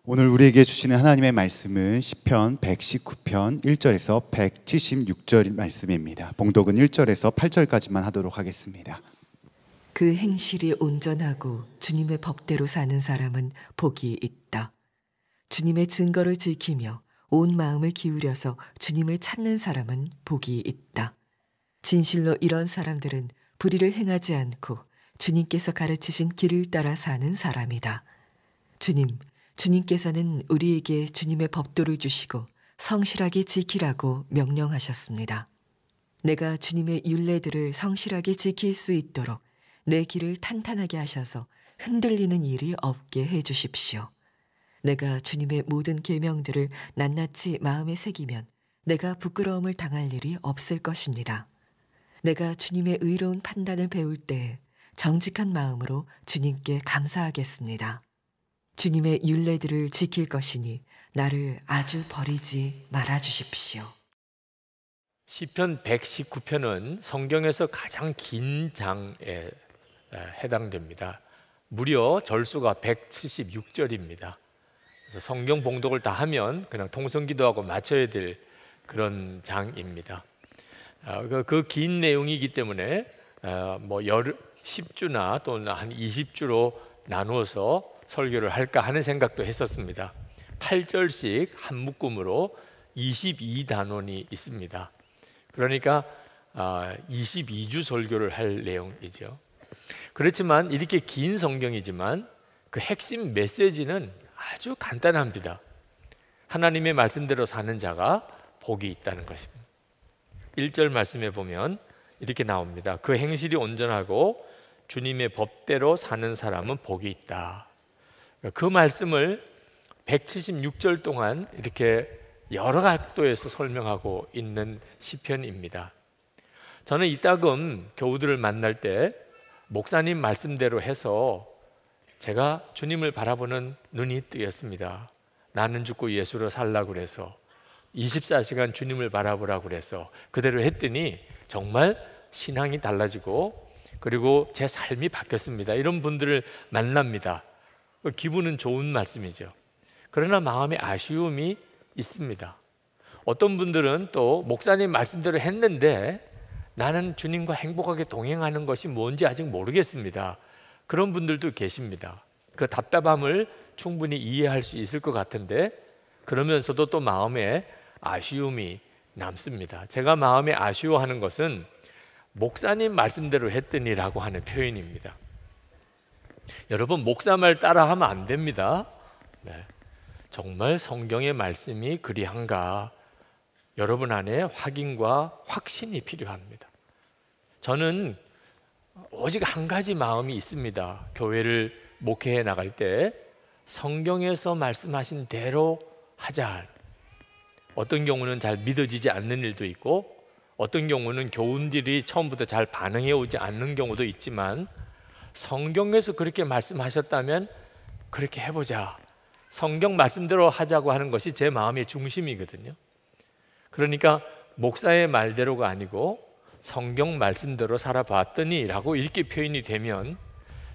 오늘 우리에게 주시는 하나님의 말씀은 시편 119편 1절에서 176절 말씀입니다. 봉독은 1절에서 8절까지만 하도록 하겠습니다. 그 행실이 온전하고 주님의 법대로 사는 사람은 복이 있다. 주님의 증거를 지키며 온 마음을 기울여서 주님을 찾는 사람은 복이 있다. 진실로 이런 사람들은 불의를 행하지 않고 주님께서 가르치신 길을 따라 사는 사람이다. 주님께서는 우리에게 주님의 법도를 주시고 성실하게 지키라고 명령하셨습니다. 내가 주님의 율례들을 성실하게 지킬 수 있도록 내 길을 탄탄하게 하셔서 흔들리는 일이 없게 해 주십시오. 내가 주님의 모든 계명들을 낱낱이 마음에 새기면 내가 부끄러움을 당할 일이 없을 것입니다. 내가 주님의 의로운 판단을 배울 때에 정직한 마음으로 주님께 감사하겠습니다. 주님의 율례들을 지킬 것이니 나를 아주 버리지 말아 주십시오. 시편 119편은 성경에서 가장 긴 장에 해당됩니다. 무려 절수가 176절입니다. 그래서 성경 봉독을 다 하면 그냥 통성기도하고 맞춰야 될 그런 장입니다. 그 긴 내용이기 때문에 10주나 또는 한 20주로 나누어서 설교를 할까 하는 생각도 했었습니다. 8절씩 한 묶음으로 22단원이 있습니다. 그러니까 22주 설교를 할 내용이죠. 그렇지만 이렇게 긴 성경이지만 그 핵심 메시지는 아주 간단합니다. 하나님의 말씀대로 사는 자가 복이 있다는 것입니다. 1절 말씀에 보면 이렇게 나옵니다. 그 행실이 온전하고 주님의 법대로 사는 사람은 복이 있다. 그 말씀을 176절 동안 이렇게 여러 각도에서 설명하고 있는 시편입니다. 저는 이따금 교우들을 만날 때 목사님 말씀대로 해서 제가 주님을 바라보는 눈이 뜨였습니다. 나는 죽고 예수로 살라고 그래서 24시간 주님을 바라보라고 그래서 그대로 했더니 정말 신앙이 달라지고 그리고 제 삶이 바뀌었습니다. 이런 분들을 만납니다. 기분은 좋은 말씀이죠. 그러나 마음에 아쉬움이 있습니다. 어떤 분들은 또 목사님 말씀대로 했는데 나는 주님과 행복하게 동행하는 것이 뭔지 아직 모르겠습니다. 그런 분들도 계십니다. 그 답답함을 충분히 이해할 수 있을 것 같은데 그러면서도 또 마음에 아쉬움이 남습니다. 제가 마음에 아쉬워하는 것은 목사님 말씀대로 했더니라고 하는 표현입니다. 여러분, 목사 말 따라하면 안 됩니다. 정말 성경의 말씀이 그리한가 여러분 안에 확인과 확신이 필요합니다. 저는 오직 한 가지 마음이 있습니다. 교회를 목회해 나갈 때 성경에서 말씀하신 대로 하자. 어떤 경우는 잘 믿어지지 않는 일도 있고 어떤 경우는 교우들이 처음부터 잘 반응해 오지 않는 경우도 있지만 성경에서 그렇게 말씀하셨다면 그렇게 해보자. 성경 말씀대로 하자고 하는 것이 제 마음의 중심이거든요. 그러니까 목사의 말대로가 아니고 성경 말씀대로 살아봤더니 라고 이렇게 표현이 되면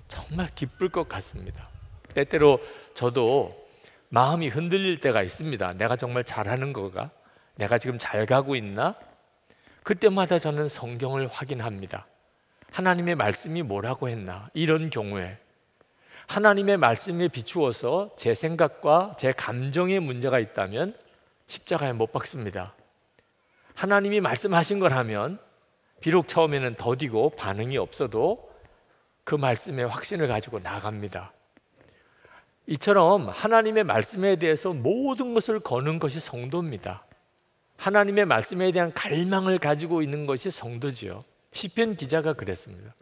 정말 기쁠 것 같습니다. 때때로 저도 마음이 흔들릴 때가 있습니다. 내가 정말 잘하는 거가? 내가 지금 잘 가고 있나? 그때마다 저는 성경을 확인합니다. 하나님의 말씀이 뭐라고 했나? 이런 경우에 하나님의 말씀에 비추어서 제 생각과 제 감정에 문제가 있다면 십자가에 못 박습니다. 하나님이 말씀하신 거라면 비록 처음에는 더디고 반응이 없어도 그 말씀의 확신을 가지고 나갑니다. 이처럼 하나님의 말씀에 대해서 모든 것을 거는 것이 성도입니다. 하나님의 말씀에 대한 갈망을 가지고 있는 것이 성도지요. 시편 기자가 그랬습니다.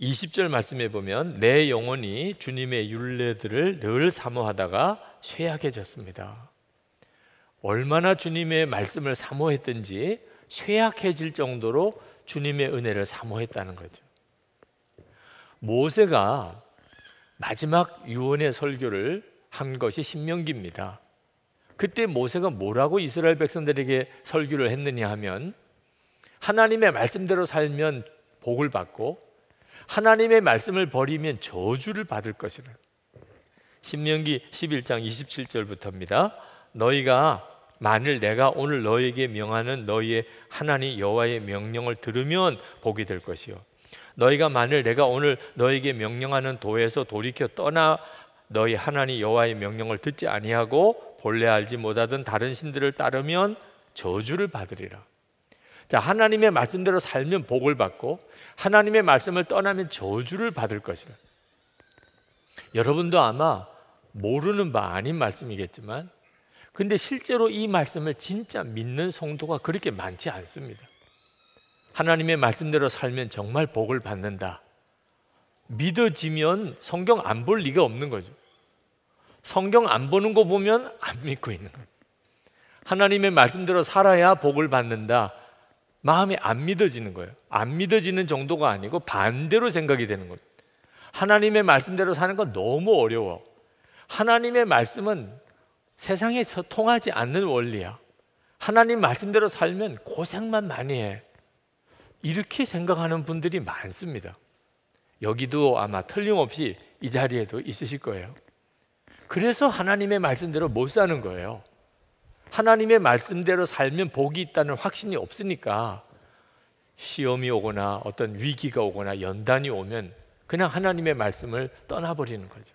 20절 말씀에 보면 내 영혼이 주님의 율례들을 늘 사모하다가 쇠약해졌습니다. 얼마나 주님의 말씀을 사모했든지 쇠약해질 정도로 주님의 은혜를 사모했다는 거죠. 모세가 마지막 유언의 설교를 한 것이 신명기입니다. 그때 모세가 뭐라고 이스라엘 백성들에게 설교를 했느냐 하면 하나님의 말씀대로 살면 복을 받고 하나님의 말씀을 버리면 저주를 받을 것이라. 신명기 11장 27절부터입니다. 너희가 만일 내가 오늘 너희에게 명하는 너희의 하나님 여호와의 명령을 들으면 복이 될 것이요 너희가 만일 내가 오늘 너희에게 명령하는 도에서 돌이켜 떠나 너희 하나님 여호와의 명령을 듣지 아니하고 본래 알지 못하던 다른 신들을 따르면 저주를 받으리라. 자, 하나님의 말씀대로 살면 복을 받고 하나님의 말씀을 떠나면 저주를 받을 것이라. 여러분도 아마 모르는 바 아닌 말씀이겠지만 근데 실제로 이 말씀을 진짜 믿는 성도가 그렇게 많지 않습니다. 하나님의 말씀대로 살면 정말 복을 받는다. 믿어지면 성경 안 볼 리가 없는 거죠. 성경 안 보는 거 보면 안 믿고 있는 거예요. 하나님의 말씀대로 살아야 복을 받는다. 마음이 안 믿어지는 거예요. 안 믿어지는 정도가 아니고 반대로 생각이 되는 거예요. 하나님의 말씀대로 사는 건 너무 어려워. 하나님의 말씀은 세상에서 통하지 않는 원리야. 하나님 말씀대로 살면 고생만 많이 해. 이렇게 생각하는 분들이 많습니다. 여기도 아마 틀림없이 이 자리에도 있으실 거예요. 그래서 하나님의 말씀대로 못 사는 거예요. 하나님의 말씀대로 살면 복이 있다는 확신이 없으니까 시험이 오거나 어떤 위기가 오거나 연단이 오면 그냥 하나님의 말씀을 떠나버리는 거죠.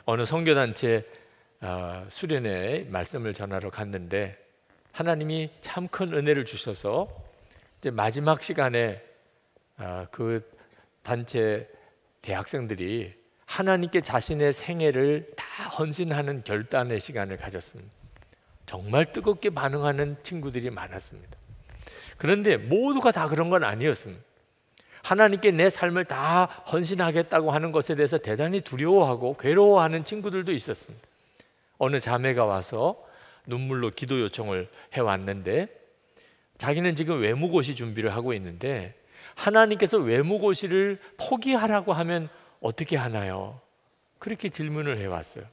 어느 선교단체 수련회 말씀을 전하러 갔는데 하나님이 참 큰 은혜를 주셔서 이제 마지막 시간에 그 단체 대학생들이 하나님께 자신의 생애를 다 헌신하는 결단의 시간을 가졌습니다. 정말 뜨겁게 반응하는 친구들이 많았습니다. 그런데 모두가 다 그런 건 아니었습니다. 하나님께 내 삶을 다 헌신하겠다고 하는 것에 대해서 대단히 두려워하고 괴로워하는 친구들도 있었습니다. 어느 자매가 와서 눈물로 기도 요청을 해왔는데 자기는 지금 외무고시 준비를 하고 있는데 하나님께서 외무고시를 포기하라고 하면 어떻게 하나요? 그렇게 질문을 해왔어요.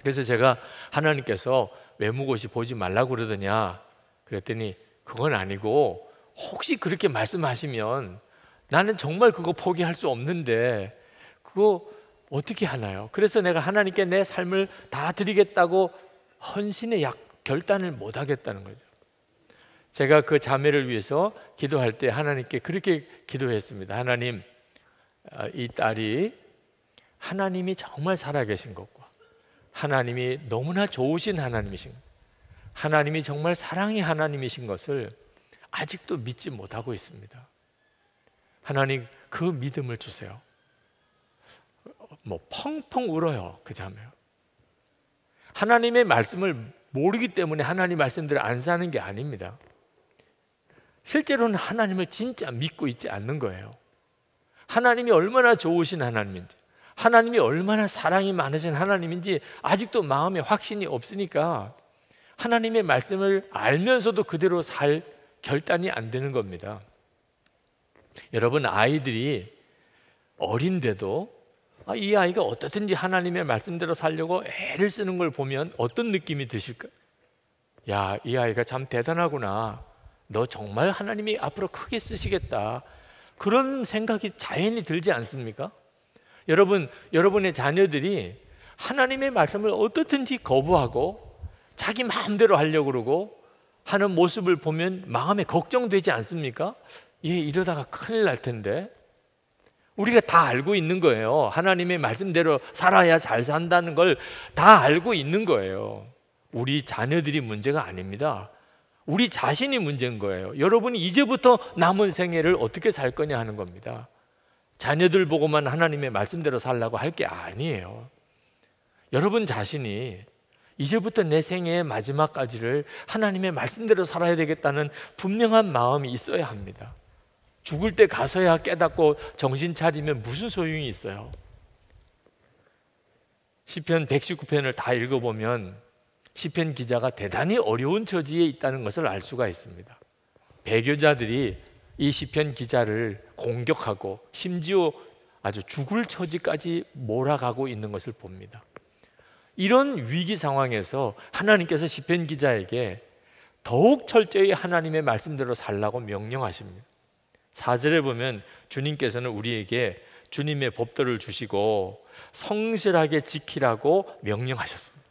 그래서 제가 하나님께서 외무고시 보지 말라고 그러더냐 그랬더니 그건 아니고 혹시 그렇게 말씀하시면 나는 정말 그거 포기할 수 없는데 그거 어떻게 하나요? 그래서 내가 하나님께 내 삶을 다 드리겠다고 헌신의 결단을 못 하겠다는 거죠. 제가 그 자매를 위해서 기도할 때 하나님께 그렇게 기도했습니다. 하나님, 이 딸이 하나님이 정말 살아계신 것과 하나님이 너무나 좋으신 하나님이신 것, 하나님이 정말 사랑의 하나님이신 것을 아직도 믿지 못하고 있습니다. 하나님 그 믿음을 주세요. 뭐 펑펑 울어요 그 자매. 하나님의 말씀을 모르기 때문에 하나님 말씀대로 안 사는 게 아닙니다. 실제로는 하나님을 진짜 믿고 있지 않는 거예요. 하나님이 얼마나 좋으신 하나님인지, 하나님이 얼마나 사랑이 많으신 하나님인지 아직도 마음에 확신이 없으니까 하나님의 말씀을 알면서도 그대로 살 결단이 안 되는 겁니다. 여러분, 아이들이 어린데도 이 아이가 어떻든지 하나님의 말씀대로 살려고 애를 쓰는 걸 보면 어떤 느낌이 드실까요? 야, 이 아이가 참 대단하구나. 너 정말 하나님이 앞으로 크게 쓰시겠다. 그런 생각이 자연히 들지 않습니까? 여러분, 여러분의 자녀들이 하나님의 말씀을 어떻든지 거부하고 자기 마음대로 하려고 그러고 하는 모습을 보면 마음에 걱정되지 않습니까? 얘 이러다가 큰일 날 텐데. 우리가 다 알고 있는 거예요. 하나님의 말씀대로 살아야 잘 산다는 걸 다 알고 있는 거예요. 우리 자녀들이 문제가 아닙니다. 우리 자신이 문제인 거예요. 여러분이 이제부터 남은 생애를 어떻게 살 거냐 하는 겁니다. 자녀들 보고만 하나님의 말씀대로 살라고 할 게 아니에요. 여러분 자신이 이제부터 내 생애의 마지막까지를 하나님의 말씀대로 살아야 되겠다는 분명한 마음이 있어야 합니다. 죽을 때 가서야 깨닫고 정신 차리면 무슨 소용이 있어요? 시편 119편을 다 읽어보면 시편 기자가 대단히 어려운 처지에 있다는 것을 알 수가 있습니다. 배교자들이 이 시편 기자를 공격하고 심지어 아주 죽을 처지까지 몰아가고 있는 것을 봅니다. 이런 위기 상황에서 하나님께서 시편 기자에게 더욱 철저히 하나님의 말씀대로 살라고 명령하십니다. 4절에 보면 주님께서는 우리에게 주님의 법도를 주시고 성실하게 지키라고 명령하셨습니다.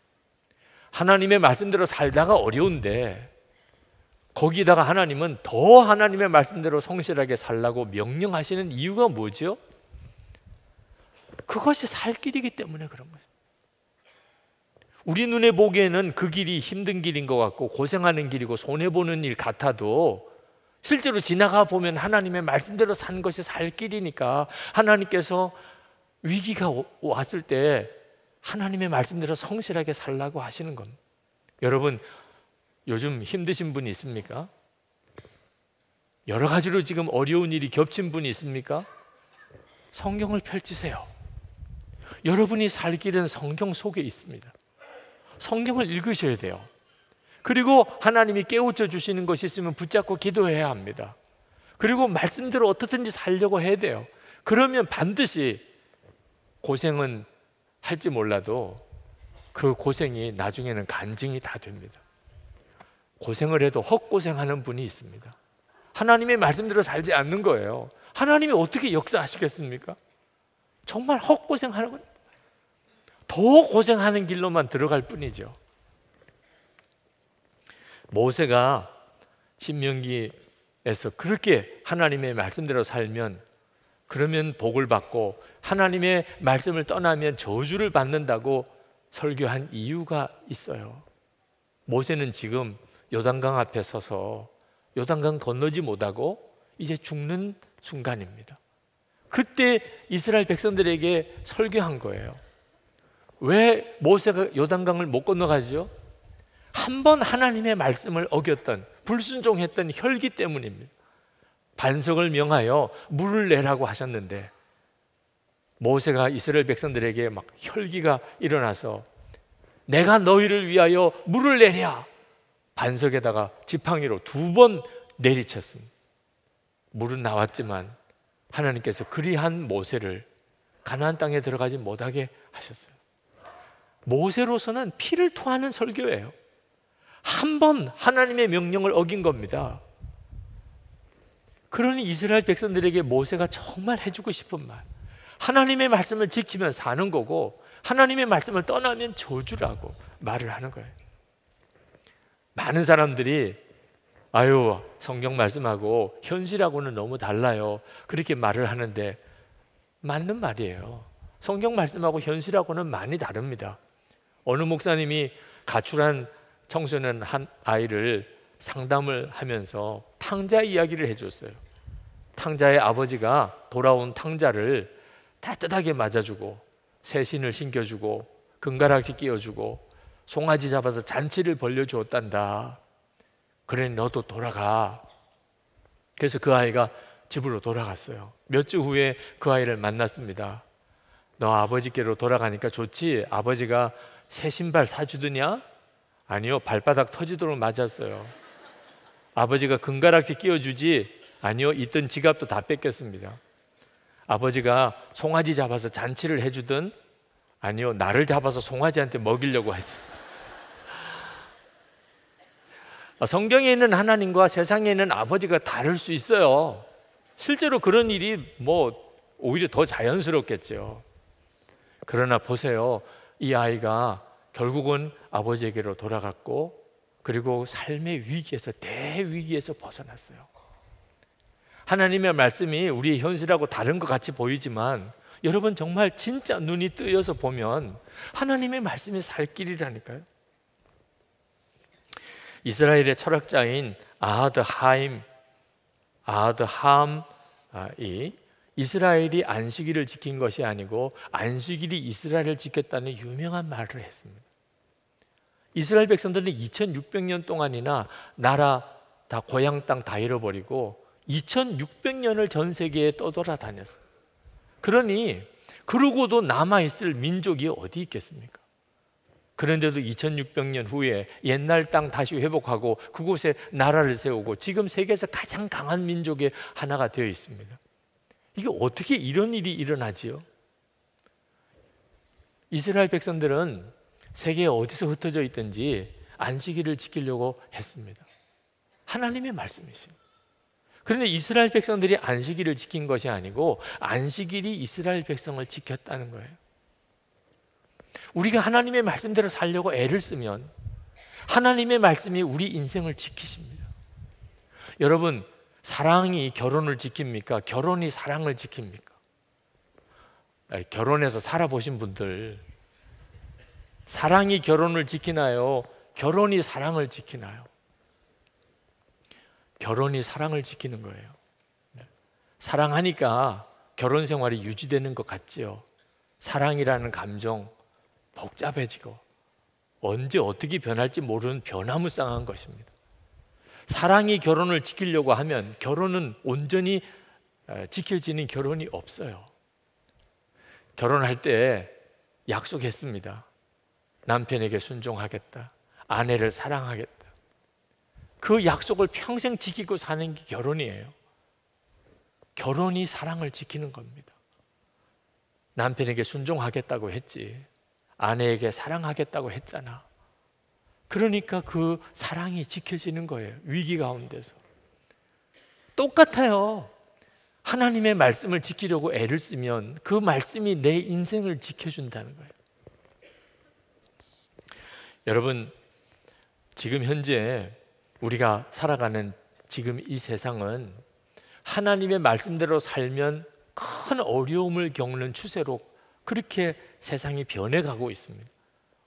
하나님의 말씀대로 살다가 어려운데 거기다가 하나님은 더 하나님의 말씀대로 성실하게 살라고 명령하시는 이유가 뭐죠? 그것이 살 길이기 때문에 그런 거죠. 우리 눈에 보기에는 그 길이 힘든 길인 것 같고 고생하는 길이고 손해보는 일 같아도 실제로 지나가 보면 하나님의 말씀대로 사는 것이 살 길이니까 하나님께서 위기가 왔을 때 하나님의 말씀대로 성실하게 살라고 하시는 겁니다. 여러분, 요즘 힘드신 분이 있습니까? 여러 가지로 지금 어려운 일이 겹친 분이 있습니까? 성경을 펼치세요. 여러분이 살 길은 성경 속에 있습니다. 성경을 읽으셔야 돼요. 그리고 하나님이 깨우쳐 주시는 것이 있으면 붙잡고 기도해야 합니다. 그리고 말씀대로 어떻든지 살려고 해야 돼요. 그러면 반드시 고생은 할지 몰라도 그 고생이 나중에는 간증이 다 됩니다. 고생을 해도 헛고생하는 분이 있습니다. 하나님의 말씀대로 살지 않는 거예요. 하나님이 어떻게 역사하시겠습니까? 정말 헛고생하는 거예요. 더 고생하는 길로만 들어갈 뿐이죠. 모세가 신명기에서 그렇게 하나님의 말씀대로 살면 그러면 복을 받고 하나님의 말씀을 떠나면 저주를 받는다고 설교한 이유가 있어요. 모세는 지금 요단강 앞에 서서 요단강 건너지 못하고 이제 죽는 순간입니다. 그때 이스라엘 백성들에게 설교한 거예요. 왜 모세가 요단강을 못 건너가죠? 한 번 하나님의 말씀을 어겼던, 불순종했던 혈기 때문입니다. 반석을 명하여 물을 내라고 하셨는데 모세가 이스라엘 백성들에게 막 혈기가 일어나서 내가 너희를 위하여 물을 내랴, 반석에다가 지팡이로 2번 내리쳤습니다. 물은 나왔지만 하나님께서 그리한 모세를 가나안 땅에 들어가지 못하게 하셨어요. 모세로서는 피를 토하는 설교예요. 한 번 하나님의 명령을 어긴 겁니다. 그러니 이스라엘 백성들에게 모세가 정말 해주고 싶은 말, 하나님의 말씀을 지키면 사는 거고 하나님의 말씀을 떠나면 저주라고 말을 하는 거예요. 많은 사람들이 아유, 성경 말씀하고 현실하고는 너무 달라요, 그렇게 말을 하는데 맞는 말이에요. 성경 말씀하고 현실하고는 많이 다릅니다. 어느 목사님이 가출한 청소년 한 아이를 상담을 하면서 탕자 이야기를 해줬어요. 탕자의 아버지가 돌아온 탕자를 따뜻하게 맞아주고 새신을 신겨주고 금가락지 끼워주고 송아지 잡아서 잔치를 벌려주었단다. 그러니 너도 돌아가. 그래서 그 아이가 집으로 돌아갔어요. 몇 주 후에 그 아이를 만났습니다. 너 아버지께로 돌아가니까 좋지? 아버지가 새 신발 사주더냐? 아니요, 발바닥 터지도록 맞았어요. 아버지가 금가락지 끼워주지? 아니요, 있던 지갑도 다 뺏겼습니다. 아버지가 송아지 잡아서 잔치를 해주든? 아니요, 나를 잡아서 송아지한테 먹이려고 했었어요. 성경에 있는 하나님과 세상에 있는 아버지가 다를 수 있어요. 실제로 그런 일이 오히려 더 자연스럽겠죠. 그러나 보세요, 이 아이가 결국은 아버지에게로 돌아갔고 그리고 삶의 위기에서, 대위기에서 벗어났어요. 하나님의 말씀이 우리의 현실하고 다른 것 같이 보이지만 여러분 정말 진짜 눈이 뜨여서 보면 하나님의 말씀이 살 길이라니까요. 이스라엘의 철학자인 아하드함이 이스라엘이 안식일을 지킨 것이 아니고 안식일이 이스라엘을 지켰다는 유명한 말을 했습니다. 이스라엘 백성들은 2600년 동안이나 나라 다 고향 땅 다 잃어버리고 2600년을 전 세계에 떠돌아다녔어요. 그러니 그러고도 남아있을 민족이 어디 있겠습니까? 그런데도 2600년 후에 옛날 땅 다시 회복하고 그곳에 나라를 세우고 지금 세계에서 가장 강한 민족의 하나가 되어 있습니다. 이게 어떻게 이런 일이 일어나지요? 이스라엘 백성들은 세계에 어디서 흩어져 있든지 안식일을 지키려고 했습니다. 하나님의 말씀이십니다. 그런데 이스라엘 백성들이 안식일을 지킨 것이 아니고 안식일이 이스라엘 백성을 지켰다는 거예요. 우리가 하나님의 말씀대로 살려고 애를 쓰면 하나님의 말씀이 우리 인생을 지키십니다. 여러분, 사랑이 결혼을 지킵니까? 결혼이 사랑을 지킵니까? 결혼해서 살아보신 분들, 사랑이 결혼을 지키나요? 결혼이 사랑을 지키나요? 결혼이 사랑을 지키는 거예요. 사랑하니까 결혼 생활이 유지되는 것 같지요. 사랑이라는 감정 복잡해지고 언제 어떻게 변할지 모르는 변화무쌍한 것입니다. 사랑이 결혼을 지키려고 하면 결혼은 온전히 지켜지는 결혼이 없어요. 결혼할 때 약속했습니다. 남편에게 순종하겠다. 아내를 사랑하겠다. 그 약속을 평생 지키고 사는 게 결혼이에요. 결혼이 사랑을 지키는 겁니다. 남편에게 순종하겠다고 했지. 아내에게 사랑하겠다고 했잖아. 그러니까 그 사랑이 지켜지는 거예요. 위기 가운데서. 똑같아요. 하나님의 말씀을 지키려고 애를 쓰면 그 말씀이 내 인생을 지켜준다는 거예요. 여러분, 지금 현재 우리가 살아가는 지금 이 세상은 하나님의 말씀대로 살면 큰 어려움을 겪는 추세로 그렇게 세상이 변해가고 있습니다.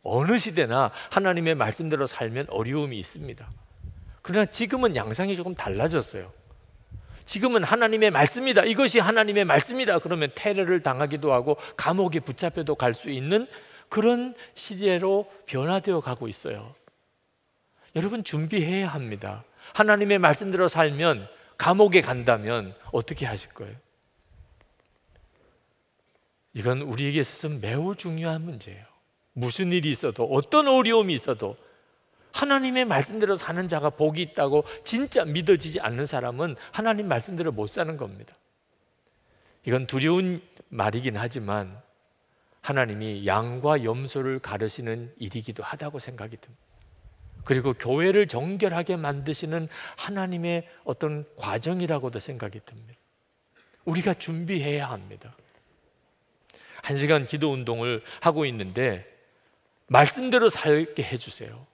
어느 시대나 하나님의 말씀대로 살면 어려움이 있습니다. 그러나 지금은 양상이 조금 달라졌어요. 지금은 하나님의 말씀이다. 이것이 하나님의 말씀이다. 그러면 테러를 당하기도 하고 감옥에 붙잡혀도 갈 수 있는 그런 시대로 변화되어 가고 있어요. 여러분, 준비해야 합니다. 하나님의 말씀대로 살면 감옥에 간다면 어떻게 하실 거예요? 이건 우리에게 있어서 매우 중요한 문제예요. 무슨 일이 있어도, 어떤 어려움이 있어도 하나님의 말씀대로 사는 자가 복이 있다고 진짜 믿어지지 않는 사람은 하나님 말씀대로 못 사는 겁니다. 이건 두려운 말이긴 하지만 하나님이 양과 염소를 가르시는 일이기도 하다고 생각이 듭니다. 그리고 교회를 정결하게 만드시는 하나님의 어떤 과정이라고도 생각이 듭니다. 우리가 준비해야 합니다. 1시간 기도 운동을 하고 있는데 말씀대로 살게 해주세요.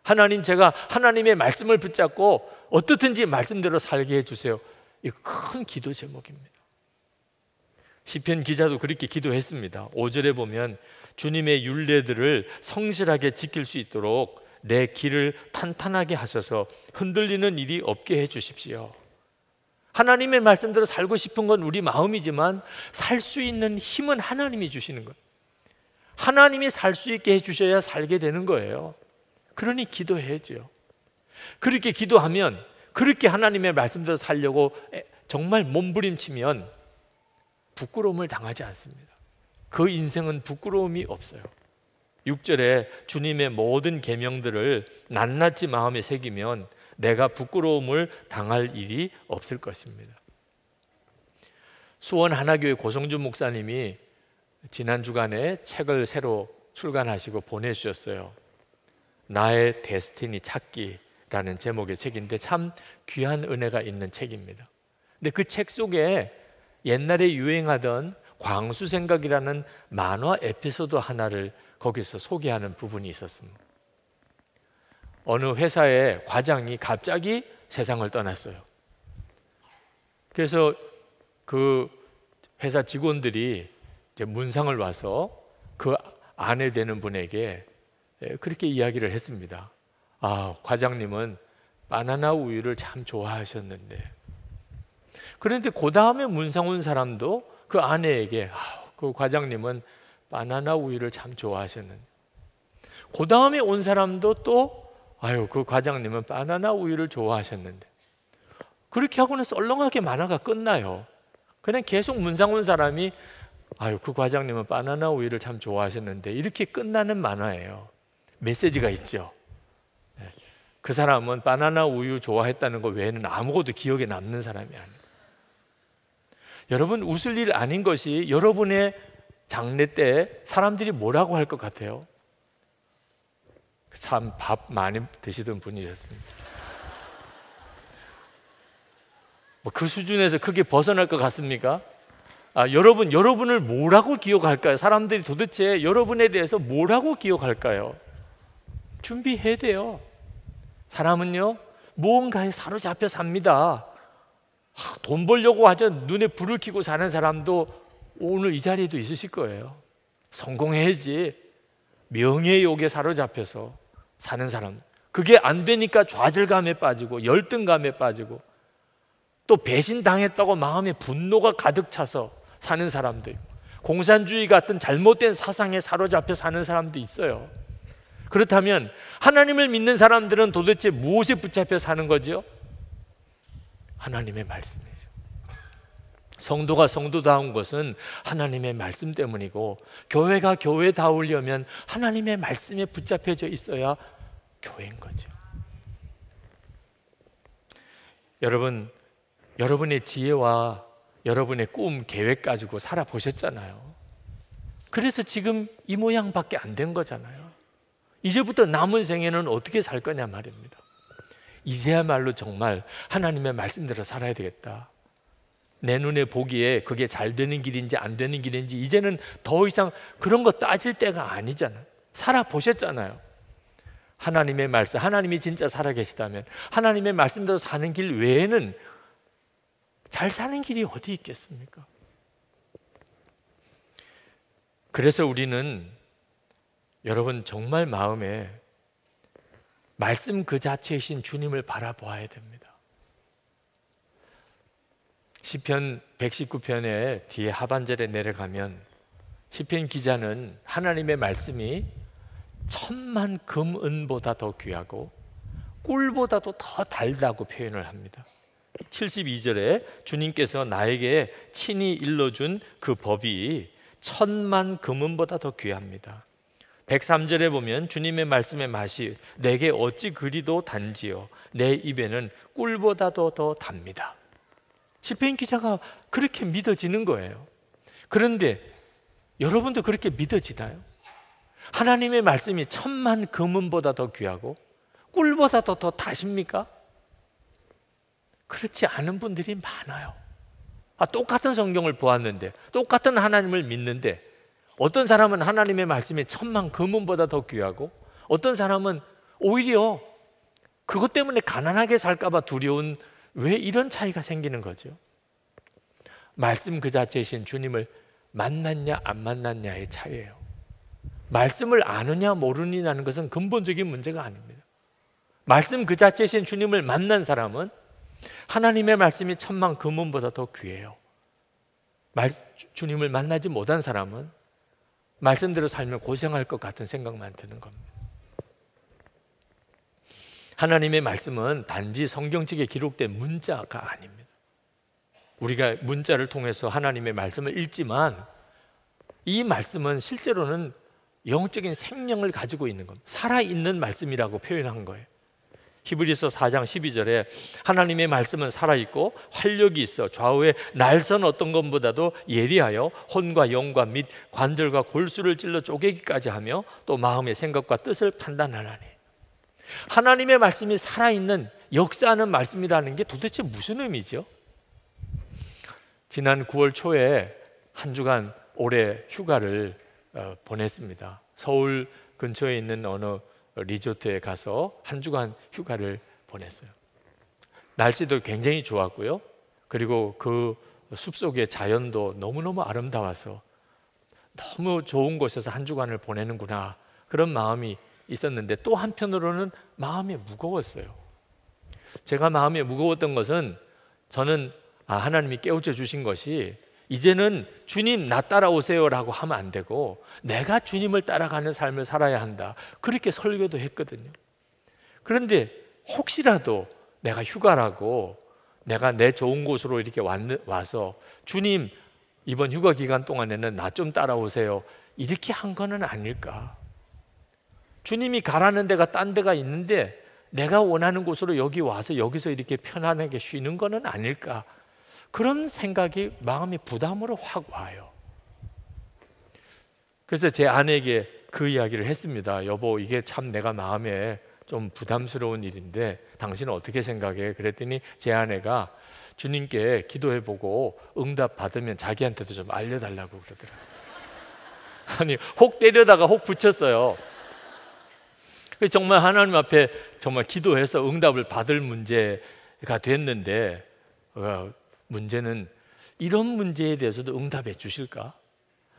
하나님, 제가 하나님의 말씀을 붙잡고 어떻든지 말씀대로 살게 해주세요. 이거 큰 기도 제목입니다. 시편 기자도 그렇게 기도했습니다. 5절에 보면 주님의 율례들을 성실하게 지킬 수 있도록 내 길을 탄탄하게 하셔서 흔들리는 일이 없게 해주십시오. 하나님의 말씀대로 살고 싶은 건 우리 마음이지만 살 수 있는 힘은 하나님이 주시는 거예요. 하나님이 살 수 있게 해주셔야 살게 되는 거예요. 그러니 기도해야죠. 그렇게 기도하면, 그렇게 하나님의 말씀대로 살려고 정말 몸부림치면 부끄러움을 당하지 않습니다. 그 인생은 부끄러움이 없어요. 6절에 주님의 모든 계명들을 낱낱이 마음에 새기면 내가 부끄러움을 당할 일이 없을 것입니다. 수원 하나교회 고성준 목사님이 지난 주간에 책을 새로 출간하시고 보내주셨어요. 나의 데스티니 찾기라는 제목의 책인데 참 귀한 은혜가 있는 책입니다. 근데 그 책 속에 옛날에 유행하던 광수생각이라는 만화 에피소드 하나를 거기서 소개하는 부분이 있었습니다. 어느 회사의 과장이 갑자기 세상을 떠났어요. 그래서 그 회사 직원들이 이제 문상을 와서 그 아내 되는 분에게 그렇게 이야기를 했습니다. 아, 과장님은 바나나 우유를 참 좋아하셨는데. 그런데 그 다음에 문상 온 사람도 그 아내에게 그 과장님은 바나나 우유를 참 좋아하셨는데. 그 다음에 온 사람도 또 그 과장님은 바나나 우유를 좋아하셨는데. 그렇게 하고는 썰렁하게 만화가 끝나요. 그냥 계속 문상 온 사람이 그 과장님은 바나나 우유를 참 좋아하셨는데 이렇게 끝나는 만화예요. 메시지가 있죠. 그 사람은 바나나 우유 좋아했다는 것 외에는 아무것도 기억에 남는 사람이 아니에요. 여러분, 웃을 일 아닌 것이 여러분의 장례 때 사람들이 뭐라고 할 것 같아요? 참 밥 많이 드시던 분이셨습니다. 그 수준에서 크게 벗어날 것 같습니까? 여러분을 뭐라고 기억할까요? 사람들이 도대체 여러분에 대해서 뭐라고 기억할까요? 준비해야 돼요. 사람은요, 무언가에 사로잡혀 삽니다. 돈 벌려고 하죠. 눈에 불을 켜고 사는 사람도 오늘 이 자리에도 있으실 거예요. 성공해야지. 명예의 욕에 사로잡혀서 사는 사람, 그게 안 되니까 좌절감에 빠지고 열등감에 빠지고 또 배신당했다고 마음에 분노가 가득 차서 사는 사람도 있고, 공산주의 같은 잘못된 사상에 사로잡혀 사는 사람도 있어요. 그렇다면 하나님을 믿는 사람들은 도대체 무엇에 붙잡혀 사는 거죠? 하나님의 말씀이죠. 성도가 성도다운 것은 하나님의 말씀 때문이고, 교회가 교회다우려면 하나님의 말씀에 붙잡혀져 있어야 교회인 거죠. 여러분, 여러분의 지혜와 여러분의 꿈, 계획 가지고 살아보셨잖아요. 그래서 지금 이 모양밖에 안 된 거잖아요. 이제부터 남은 생애는 어떻게 살 거냐 말입니다. 이제야말로 정말 하나님의 말씀대로 살아야 되겠다. 내 눈에 보기에 그게 잘 되는 길인지 안 되는 길인지 이제는 더 이상 그런 거 따질 때가 아니잖아요. 살아보셨잖아요. 하나님의 말씀, 하나님이 진짜 살아계시다면 하나님의 말씀대로 사는 길 외에는 잘 사는 길이 어디 있겠습니까? 그래서 우리는 여러분 정말 마음에 말씀 그 자체이신 주님을 바라보아야 됩니다. 시편 119편의 뒤에 하반절에 내려가면 시편 기자는 하나님의 말씀이 천만 금은보다 더 귀하고 꿀보다도 더 달다고 표현을 합니다. 72절에 주님께서 나에게 친히 일러준 그 법이 천만 금은보다 더 귀합니다. 103절에 보면 주님의 말씀의 맛이 내게 어찌 그리도 단지요 내 입에는 꿀보다도 더 답니다. 시편 기자가 그렇게 믿어지는 거예요. 그런데 여러분도 그렇게 믿어지나요? 하나님의 말씀이 천만 금은보다 더 귀하고 꿀보다도 더 다십니까? 그렇지 않은 분들이 많아요. 똑같은 성경을 보았는데, 똑같은 하나님을 믿는데, 어떤 사람은 하나님의 말씀이 천만 금은보다 더 귀하고, 어떤 사람은 오히려 그것 때문에 가난하게 살까 봐 두려운, 왜 이런 차이가 생기는 거죠? 말씀 그 자체이신 주님을 만났냐 안 만났냐의 차이예요. 말씀을 아느냐 모르느냐는 것은 근본적인 문제가 아닙니다. 말씀 그 자체이신 주님을 만난 사람은 하나님의 말씀이 천만 금은보다 더 귀해요. 주님을 만나지 못한 사람은 말씀대로 살면 고생할 것 같은 생각만 드는 겁니다. 하나님의 말씀은 단지 성경책에 기록된 문자가 아닙니다. 우리가 문자를 통해서 하나님의 말씀을 읽지만 이 말씀은 실제로는 영적인 생명을 가지고 있는 겁니다. 살아있는 말씀이라고 표현한 거예요. 히브리서 4장 12절에 하나님의 말씀은 살아있고 활력이 있어 좌우에 날선 어떤 것보다도 예리하여 혼과 영과 및 관절과 골수를 찔러 쪼개기까지 하며 또 마음의 생각과 뜻을 판단하나니. 하나님의 말씀이 살아있는 역사하는 말씀이라는 게 도대체 무슨 의미죠? 지난 9월 초에 한 주간 올해 휴가를 보냈습니다. 서울 근처에 있는 어느 리조트에 가서 한 주간 휴가를 보냈어요. 날씨도 굉장히 좋았고요. 그리고 그 숲속의 자연도 너무너무 아름다워서 너무 좋은 곳에서 한 주간을 보내는구나, 그런 마음이 있었는데, 또 한편으로는 마음이 무거웠어요. 제가 마음이 무거웠던 것은, 저는 하나님이 깨우쳐 주신 것이 이제는 주님 나 따라오세요라고 하면 안 되고 내가 주님을 따라가는 삶을 살아야 한다, 그렇게 설교도 했거든요. 그런데 혹시라도 내가 휴가라고 내가 내 좋은 곳으로 이렇게 와서 주님 이번 휴가 기간 동안에는 나 좀 따라오세요 이렇게 한 거는 아닐까. 주님이 가라는 데가 딴 데가 있는데 내가 원하는 곳으로 여기 와서 여기서 이렇게 편안하게 쉬는 거는 아닐까, 그런 생각이 마음의 부담으로 확 와요. 그래서 제 아내에게 그 이야기를 했습니다. 여보, 이게 참 내가 마음에 좀 부담스러운 일인데 당신은 어떻게 생각해? 그랬더니 제 아내가 주님께 기도해보고 응답 받으면 자기한테도 좀 알려달라고 그러더라고요. 아니, 혹 때려다가 혹 붙였어요. 정말 하나님 앞에 정말 기도해서 응답을 받을 문제가 됐는데, 문제는 이런 문제에 대해서도 응답해 주실까?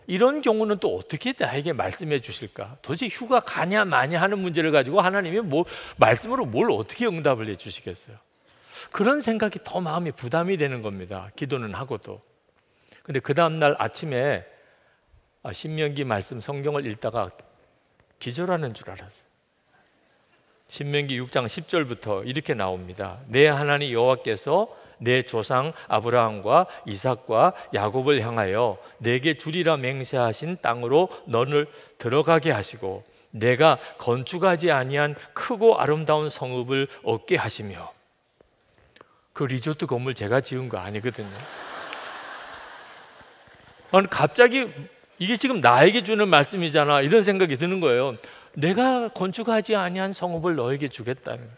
이런 경우는 또 어떻게 나에게 말씀해 주실까? 도대체 휴가 가냐 마냐 하는 문제를 가지고 하나님이 말씀으로 뭘 어떻게 응답을 해 주시겠어요? 그런 생각이 더 마음이 부담이 되는 겁니다. 기도는 하고도. 근데 그 다음날 아침에 신명기 말씀 성경을 읽다가 기절하는 줄 알았어요. 신명기 6장 10절부터 이렇게 나옵니다. 내 하나님 여호와께서 내 조상 아브라함과 이삭과 야곱을 향하여 내게 주리라 맹세하신 땅으로 너를 들어가게 하시고 내가 건축하지 아니한 크고 아름다운 성읍을 얻게 하시며. 그 리조트 건물 제가 지은 거 아니거든요. 아니, 갑자기 이게 지금 나에게 주는 말씀이잖아, 이런 생각이 드는 거예요. 내가 건축하지 아니한 성읍을 너에게 주겠다는 거예요.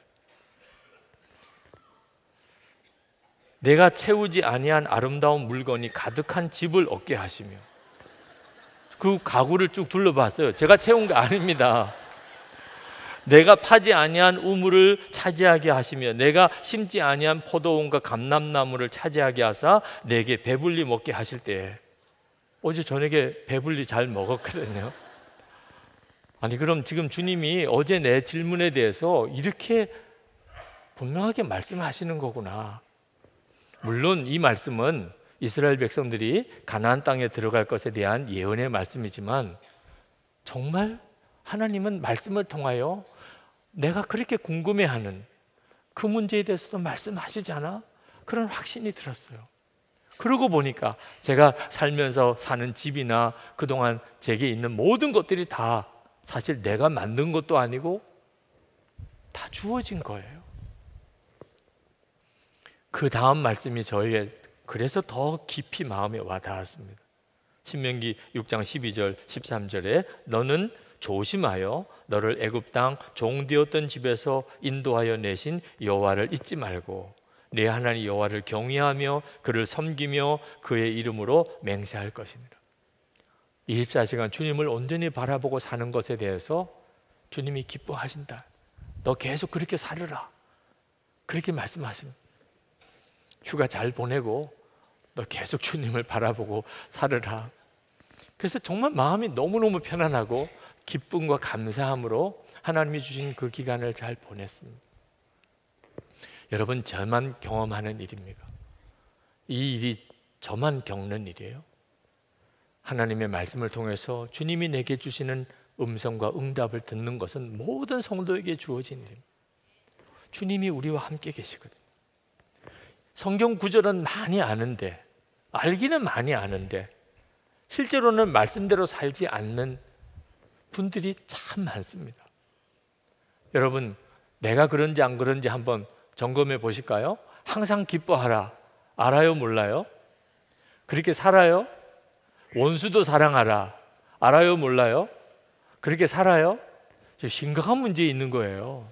내가 채우지 아니한 아름다운 물건이 가득한 집을 얻게 하시며. 그 가구를 쭉 둘러봤어요. 제가 채운 게 아닙니다. 내가 파지 아니한 우물을 차지하게 하시며 내가 심지 아니한 포도원과 감람나무를 차지하게 하사 내게 배불리 먹게 하실 때에. 어제 저녁에 배불리 잘 먹었거든요. 아니, 그럼 지금 주님이 어제 내 질문에 대해서 이렇게 분명하게 말씀하시는 거구나. 물론 이 말씀은 이스라엘 백성들이 가나안 땅에 들어갈 것에 대한 예언의 말씀이지만, 정말 하나님은 말씀을 통하여 내가 그렇게 궁금해하는 그 문제에 대해서도 말씀하시잖아, 그런 확신이 들었어요. 그러고 보니까 제가 살면서 사는 집이나 그동안 제게 있는 모든 것들이 다 사실 내가 만든 것도 아니고 다 주어진 거예요. 그 다음 말씀이 저에게 그래서 더 깊이 마음에 와 닿았습니다. 신명기 6장 12절 13절에 너는 조심하여 너를 애굽 땅 종되었던 집에서 인도하여 내신 여호와를 잊지 말고 내 하나님 여호와를 경외하며 그를 섬기며 그의 이름으로 맹세할 것이니라. 24시간 주님을 온전히 바라보고 사는 것에 대해서 주님이 기뻐하신다. 너 계속 그렇게 살으라, 그렇게 말씀하십니다. 휴가 잘 보내고 너 계속 주님을 바라보고 살으라. 그래서 정말 마음이 너무너무 편안하고 기쁨과 감사함으로 하나님이 주신 그 기간을 잘 보냈습니다. 여러분, 저만 경험하는 일입니까? 이 일이 저만 겪는 일이에요? 하나님의 말씀을 통해서 주님이 내게 주시는 음성과 응답을 듣는 것은 모든 성도에게 주어진 일입니다. 주님이 우리와 함께 계시거든요. 성경 구절은 많이 아는데, 알기는 많이 아는데 실제로는 말씀대로 살지 않는 분들이 참 많습니다. 여러분, 내가 그런지 안 그런지 한번 점검해 보실까요? 항상 기뻐하라. 알아요, 몰라요? 그렇게 살아요? 원수도 사랑하라. 알아요, 몰라요? 그렇게 살아요? 저 심각한 문제 있는 거예요.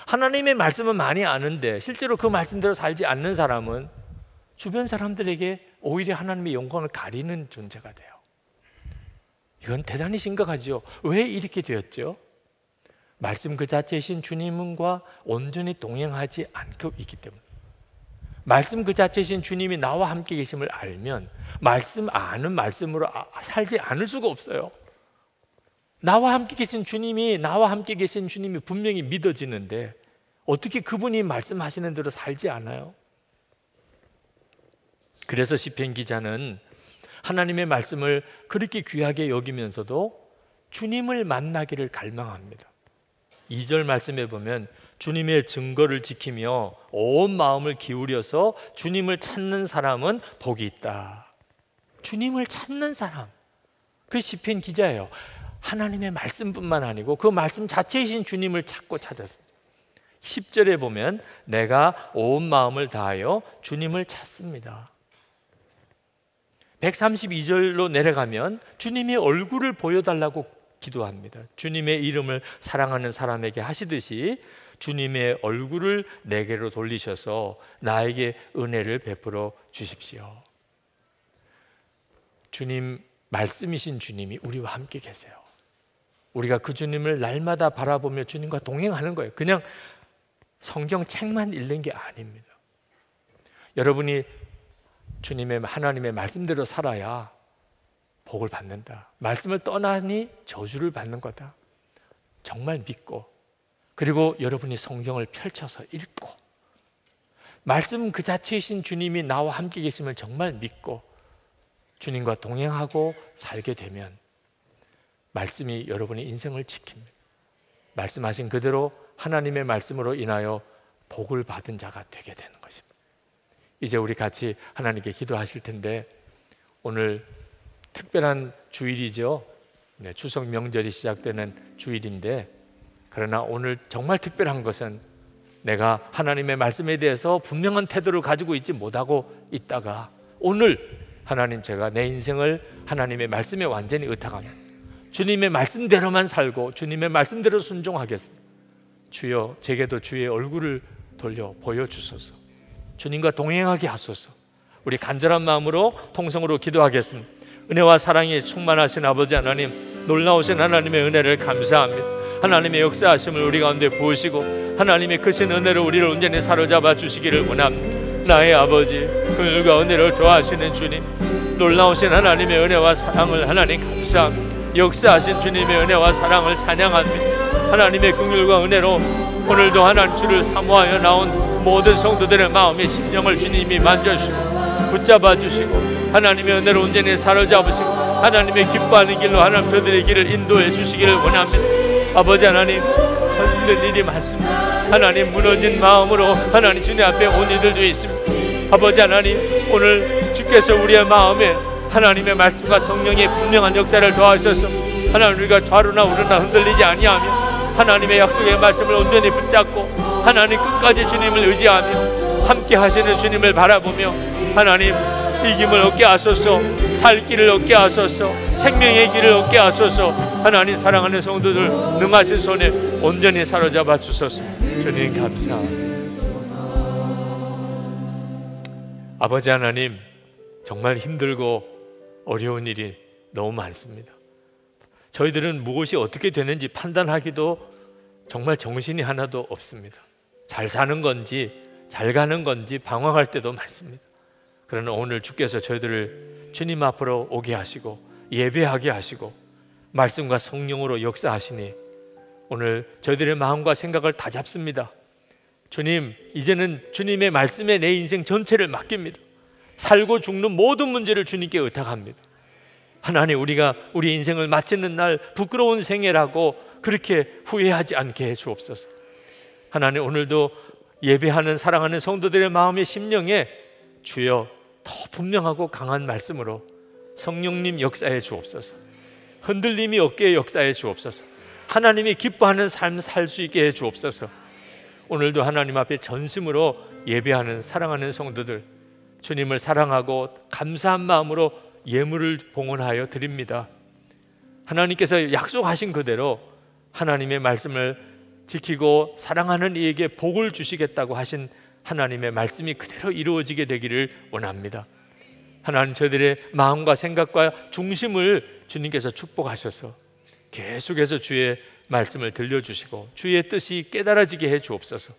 하나님의 말씀은 많이 아는데 실제로 그 말씀대로 살지 않는 사람은 주변 사람들에게 오히려 하나님의 영광을 가리는 존재가 돼요. 이건 대단히 심각하죠. 왜 이렇게 되었죠? 말씀 그 자체이신 주님과 온전히 동행하지 않고 있기 때문에. 말씀 그 자체이신 주님이 나와 함께 계심을 알면 말씀 아는 말씀으로 살지 않을 수가 없어요. 나와 함께 계신 주님이 분명히 믿어지는데 어떻게 그분이 말씀하시는 대로 살지 않아요? 그래서 시편 기자는 하나님의 말씀을 그렇게 귀하게 여기면서도 주님을 만나기를 갈망합니다. 2절 말씀에 보면 주님의 증거를 지키며 온 마음을 기울여서 주님을 찾는 사람은 복이 있다. 주님을 찾는 사람, 그 시편 기자예요. 하나님의 말씀뿐만 아니고 그 말씀 자체이신 주님을 찾고 찾았습니다. 10절에 보면 내가 온 마음을 다하여 주님을 찾습니다. 132절로 내려가면 주님의 얼굴을 보여달라고 기도합니다. 주님의 이름을 사랑하는 사람에게 하시듯이 주님의 얼굴을 내게로 돌리셔서 나에게 은혜를 베풀어 주십시오. 주님, 말씀이신 주님이 우리와 함께 계세요. 우리가 그 주님을 날마다 바라보며 주님과 동행하는 거예요. 그냥 성경책만 읽는 게 아닙니다. 여러분이 주님의 하나님의 말씀대로 살아야 복을 받는다. 말씀을 떠나니 저주를 받는 거다. 정말 믿고, 그리고 여러분이 성경을 펼쳐서 읽고, 말씀 그 자체이신 주님이 나와 함께 계심을 정말 믿고 주님과 동행하고 살게 되면 말씀이 여러분의 인생을 지킵니다. 말씀하신 그대로 하나님의 말씀으로 인하여 복을 받은 자가 되게 되는 것입니다. 이제 우리 같이 하나님께 기도하실 텐데, 오늘 특별한 주일이죠. 추석 명절이 시작되는 주일인데, 그러나 오늘 정말 특별한 것은 내가 하나님의 말씀에 대해서 분명한 태도를 가지고 있지 못하고 있다가 오늘 하나님, 제가 내 인생을 하나님의 말씀에 완전히 의탁합니다. 주님의 말씀대로만 살고 주님의 말씀대로 순종하겠습니다. 주여, 제게도 주의 얼굴을 돌려 보여주소서. 주님과 동행하게 하소서. 우리 간절한 마음으로 통성으로 기도하겠습니다. 은혜와 사랑이 충만하신 아버지 하나님, 놀라우신 하나님의 은혜를 감사합니다. 하나님의 역사하심을 우리 가운데 부으시고 하나님의 크신 은혜로 우리를 온전히 사로잡아 주시기를 원합니다. 나의 아버지, 긍휼과 은혜를 더하시는 주님, 놀라우신 하나님의 은혜와 사랑을 하나님 감사합니다. 역사하신 주님의 은혜와 사랑을 찬양합니다. 하나님의 긍휼과 은혜로 오늘도 하나님 주를 사모하여 나온 모든 성도들의 마음의 심령을 주님이 만져주시고 붙잡아 주시고 하나님의 은혜로 온전히 사로잡으시고 하나님의 기뻐하는 길로 하나님 저들의 길을 인도해 주시기를 원합니다. 아버지 하나님, 힘든 일이 많습니다. 하나님, 무너진 마음으로 하나님 주님 앞에 온 이들도 있습니다. 아버지 하나님, 오늘 주께서 우리의 마음에 하나님의 말씀과 성령의 분명한 역사를 더하셔서 하나님, 우리가 좌로나 우로나 흔들리지 아니하며 하나님의 약속의 말씀을 온전히 붙잡고 하나님 끝까지 주님을 의지하며 함께 하시는 주님을 바라보며 하나님, 이김을 얻게 하소서, 살 길을 얻게 하소서, 생명의 길을 얻게 하소서. 하나님, 사랑하는 성도들 능하신 손에 온전히 사로잡아 주소서. 주님 감사합니다. 아버지 하나님, 정말 힘들고 어려운 일이 너무 많습니다. 저희들은 무엇이 어떻게 되는지 판단하기도 정말 정신이 하나도 없습니다. 잘 사는 건지 잘 가는 건지 방황할 때도 많습니다. 그러나 오늘 주께서 저희들을 주님 앞으로 오게 하시고 예배하게 하시고 말씀과 성령으로 역사하시니 오늘 저희들의 마음과 생각을 다 잡습니다. 주님, 이제는 주님의 말씀에 내 인생 전체를 맡깁니다. 살고 죽는 모든 문제를 주님께 의탁합니다. 하나님, 우리가 우리 인생을 마치는 날 부끄러운 생애라고 그렇게 후회하지 않게 해 주옵소서. 하나님, 오늘도 예배하는 사랑하는 성도들의 마음의 심령에 주여 더 분명하고 강한 말씀으로 성령님 역사해 주옵소서. 흔들림이 없게 역사해 주옵소서. 하나님이 기뻐하는 삶 살 수 있게 해 주옵소서. 오늘도 하나님 앞에 전심으로 예배하는 사랑하는 성도들, 주님을 사랑하고 감사한 마음으로 예물을 봉헌하여 드립니다. 하나님께서 약속하신 그대로 하나님의 말씀을 지키고 사랑하는 이에게 복을 주시겠다고 하신 하나님의 말씀이 그대로 이루어지게 되기를 원합니다. 하나님, 저들의 마음과 생각과 중심을 주님께서 축복하셔서 계속해서 주의 말씀을 들려주시고 주의 뜻이 깨달아지게 해 주옵소서.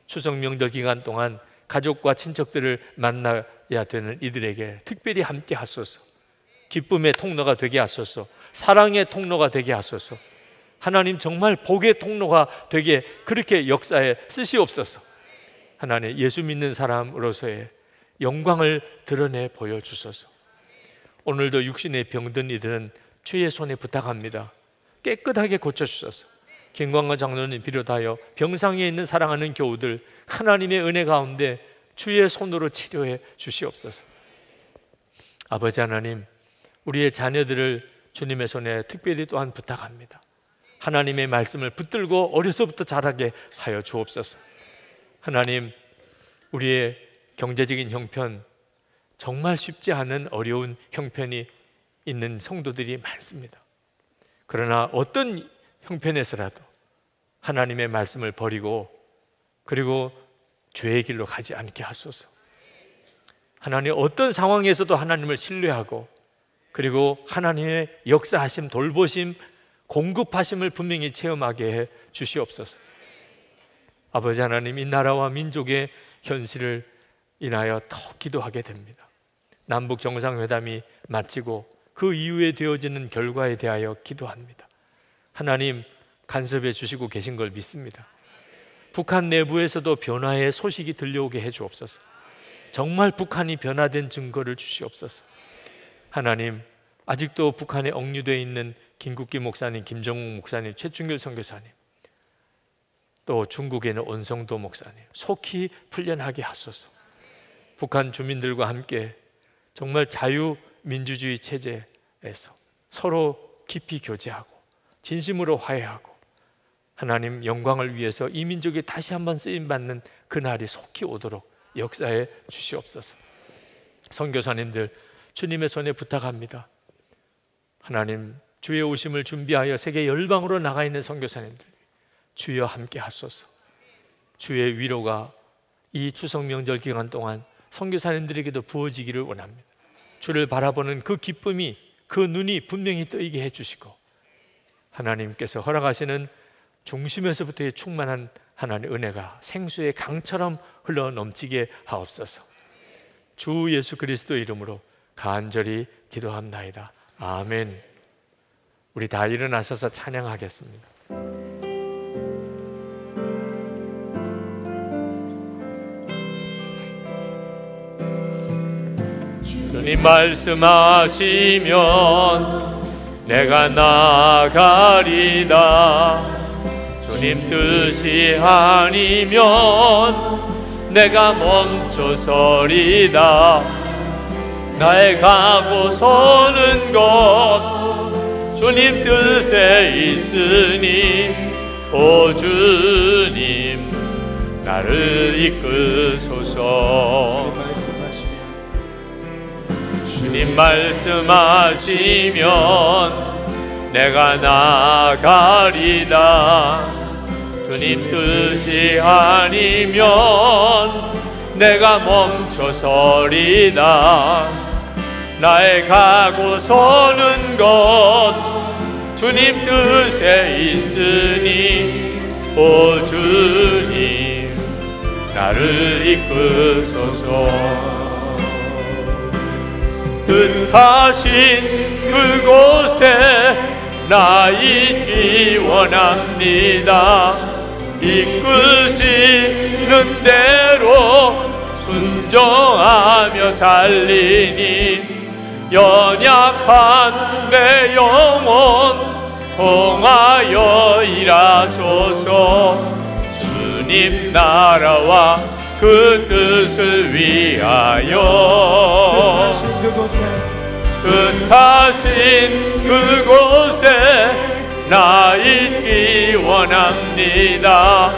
추석 명절 기간 동안 가족과 친척들을 만나야 되는 이들에게 특별히 함께 하소서. 기쁨의 통로가 되게 하소서. 사랑의 통로가 되게 하소서. 하나님, 정말 복의 통로가 되게 그렇게 역사에 쓰시옵소서. 하나님, 예수 믿는 사람으로서의 영광을 드러내 보여주소서. 오늘도 육신의 병든 이들은 주의 손에 부탁합니다. 깨끗하게 고쳐주소서. 김광관 장로님 비롯하여 병상에 있는 사랑하는 교우들, 하나님의 은혜 가운데 주의 손으로 치료해 주시옵소서. 아버지 하나님, 우리의 자녀들을 주님의 손에 특별히 또한 부탁합니다. 하나님의 말씀을 붙들고 어려서부터 자라게 하여 주옵소서. 하나님, 우리의 경제적인 형편, 정말 쉽지 않은 어려운 형편이 있는 성도들이 많습니다. 그러나 어떤 형편에서라도 하나님의 말씀을 버리고 그리고 죄의 길로 가지 않게 하소서. 하나님 어떤 상황에서도 하나님을 신뢰하고 그리고 하나님의 역사하심, 돌보심, 공급하심을 분명히 체험하게 해 주시옵소서. 아버지 하나님, 이 나라와 민족의 현실을 인하여 더욱 기도하게 됩니다. 남북 정상회담이 마치고 그 이후에 되어지는 결과에 대하여 기도합니다. 하나님 간섭해 주시고 계신 걸 믿습니다. 북한 내부에서도 변화의 소식이 들려오게 해 주옵소서. 정말 북한이 변화된 증거를 주시옵소서. 하나님, 아직도 북한에 억류되어 있는 김국기 목사님, 김정욱 목사님, 최충길 선교사님, 또 중국에는 온성도 목사님 속히 풀려나게 하소서. 북한 주민들과 함께 정말 자유민주주의 체제에서 서로 깊이 교제하고 진심으로 화해하고 하나님 영광을 위해서 이 민족이 다시 한번 쓰임받는 그날이 속히 오도록 역사해 주시옵소서. 선교사님들 주님의 손에 부탁합니다. 하나님, 주의 오심을 준비하여 세계 열방으로 나가 있는 선교사님들 주여 함께 하소서. 주의 위로가 이 추석 명절 기간 동안 선교사님들에게도 부어지기를 원합니다. 주를 바라보는 그 기쁨이, 그 눈이 분명히 뜨이게 해주시고 하나님께서 허락하시는 중심에서부터의 충만한 하나님의 은혜가 생수의 강처럼 흘러 넘치게 하옵소서. 주 예수 그리스도의 이름으로 간절히 기도합나이다. 아멘. 우리 다 일어나셔서 찬양하겠습니다. 주님 말씀하시면 내가 나가리다. 주님 뜻이 아니면 내가 멈춰서리다. 나의 가고 서는 것 주님 뜻에 있으니 오 주님 나를 이끄소서. 주님 말씀하시면 내가 나가리다. 주님 뜻이 아니면 내가 멈춰서리다. 나의 가고 서는 것 주님 뜻에 있으니 오 주님 나를 이끄소서. 뜻하신 그곳에 나 있기 원합니다. 이끄시는 대로 순종하며 살리니 연약한 내 영혼 통하여 일하소서. 주님 나라와 그 뜻을 위하여 뜻하신 그곳에 나 있기 원합니다.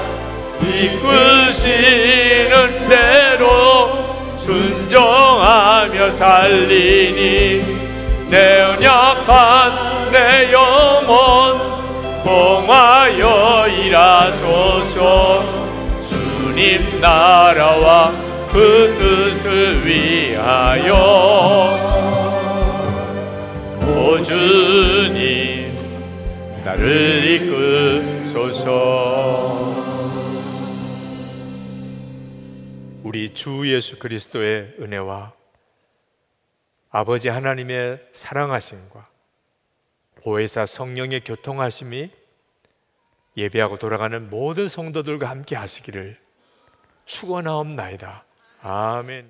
이끄시는 대로 순종하며 살리니 내 연약한 내 영혼 통하여 일하소서. 주님 나라와 그 뜻을 위하여 오 주님 나를 이끄소서. 우리 주 예수 그리스도의 은혜와 아버지 하나님의 사랑하심과 보혜사 성령의 교통하심이 예배하고 돌아가는 모든 성도들과 함께 하시기를 축원하옵나이다. 아멘.